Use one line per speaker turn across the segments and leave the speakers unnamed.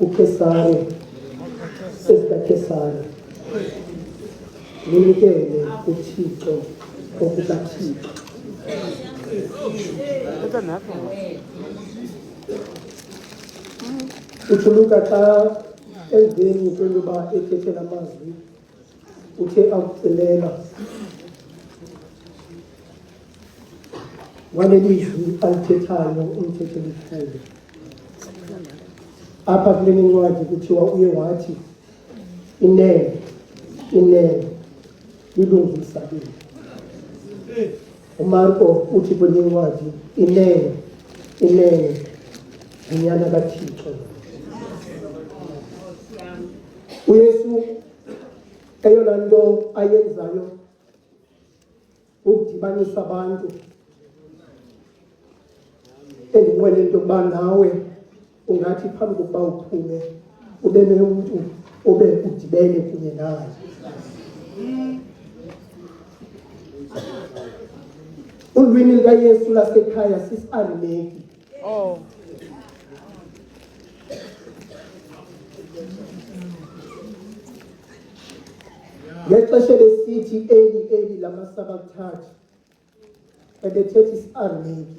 uKesari sesikaKesari ninikele uThixo okukaThixo. uJuluka xa emveni kwentoba ethethe la mazwi uthe akucelela walelizwi alithethayo umthetho likhulu. Apha kule ncwadi kuthiwa uye wathi inene ilungisa into. uMarko uthi kwenye ncwadi inene yinyana kaThixo. uYesu eyona nto ayenzayo ukudibanisa abantu. Endinqwele into yokuba nawe ungathi phambi kokuba uphume ube nomntu obe udibene kunye naye. Ulwimi lukaYesu lasekhaya sisi-Arameki. Ngexesha besithi eli lamasabathathu ebethetha isi-Arameki.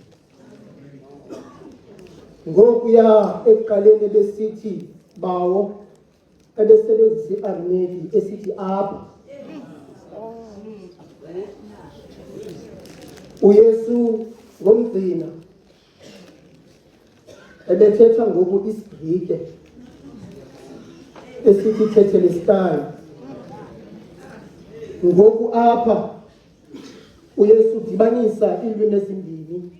Ngokuya ekuqaleni besithi bawo ebesebenzisa i-Arameki esithi apha. uYesu ngomgcina ebethetha ngoku isiGrike esithi Tetelestai. Ngoku apha uYesu udibanisa iilwimi ezimbini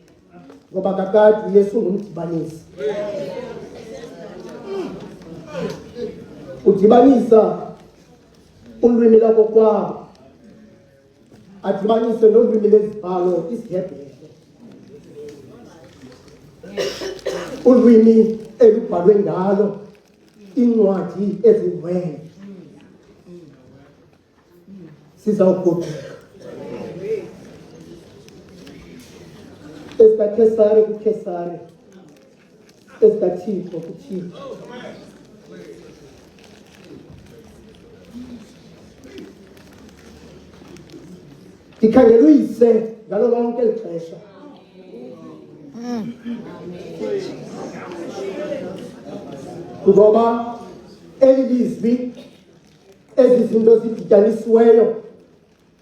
ngoba kakade uYesu ngumdibanisi. Udibanisa ulwimi lwakokwabo adibanise nolwimi lezibhalo isiHebhere, ulwimi elubhalwe ngalo iincwadi ezingcwele. Sizawugoduka esikaKesari kuKesari, esikaThixo kuThixo. Ndikhangela uyise ngalo lonke eli xesha. Ngoba eli lizwi, ezi zinto zidityanisiweyo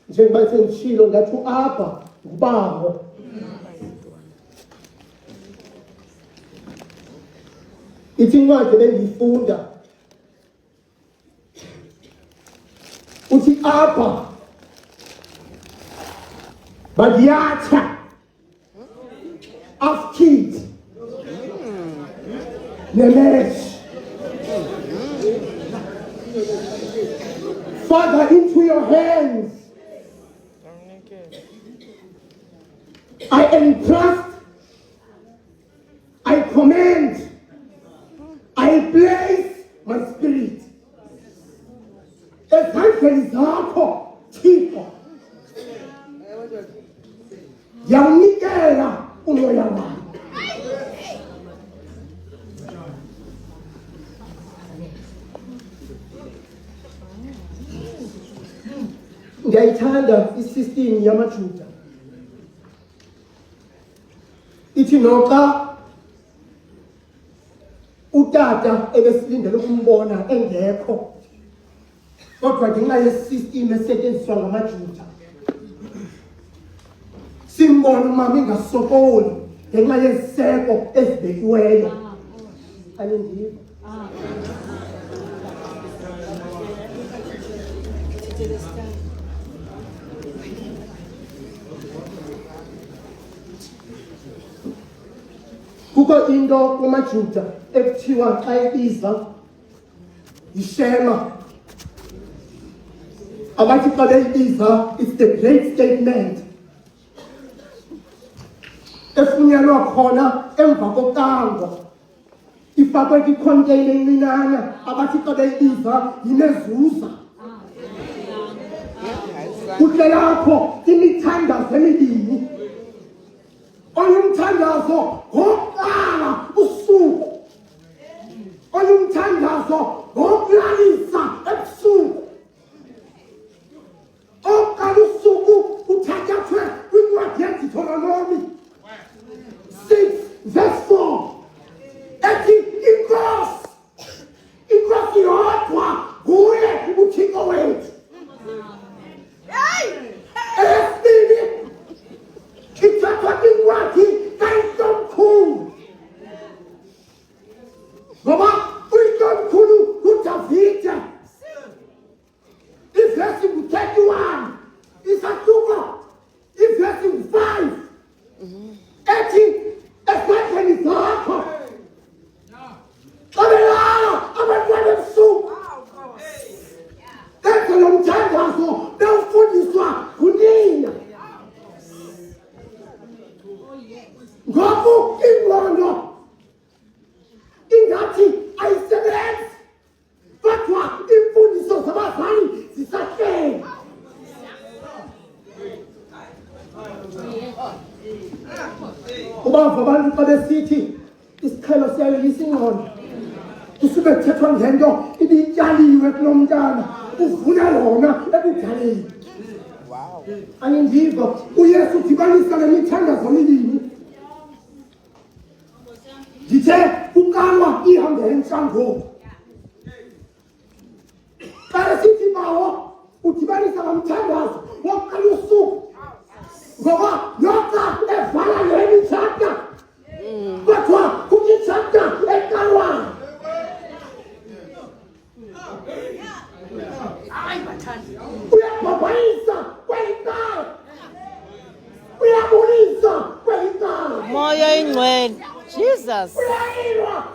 njengoba senditshilo ngathi apha ngubabo. Ithi incwadi bendiyifunda uthi apha badiyatha afkid nemesh. Father, into your hands I entrust, I command, I place my spirit. Ezandleni zakho Thixo yawunikela umoya wami. Ndiyayithanda isystem yamaJuda. Ithi noxa utata ebesilindele ukumbona engekho, kodwa ngenxa yesystem esetyenziswa ngamaJuda simbona umama ingasokoli ngenxa yeziseko ezibekiweyo. Anindiva? Kukho into kumaJuda ekuthiwa xa ibiza yishema. Abathi xa beyibiza it's the great statement efunyanwa khona emva kocango, ifakwe kwikhonteyina encinane. Abathi xa beyibiza yinezuza. Kuhle lapho imithandazo emibini. Oyumthandazo ngokuqala usuku, oyumthandazo wazo ngokulalisa ebusuku. Oqala usuku uthathathwe kwincwadi yeDuteronomy 6 verse 4 ethi inkosi yodwa nguye uThixo wethu. Eyesibili ithathwa kwincwadi kaNtomkhulu, ngoba uNtomkhulu uDavide ivesi 31 isahluko ivesi 5 ethi esandleni zakho xabelana abantwana ebusuku enze lo mthandazo bewufundiswa ngunina. Ngoku ingqondo ingathi ayisebenzi, kodwa imfundiso zabazali zisahleli. Ubava abantu xa besithi isiqhelo siyayolisa ingqondo, kusuke kuthethwa ngento ibityaliwe kulo mntana, uvuna lona ekudaleni. Angindiva uYesu udibanisa le mithandazo mibini. Ndithe ukalwa ihambe entsangweni. Xa esithi bawo udibanisa ngomthandazo wokuqala usuku, ngoba yoka evala le mitshata, kodwa kumitshata ekalwayo. Uyabhabhayisa kwelikhaya, uyabulisa kwelikhaya,
Moya ingcwele. Jesus.
uyayilwa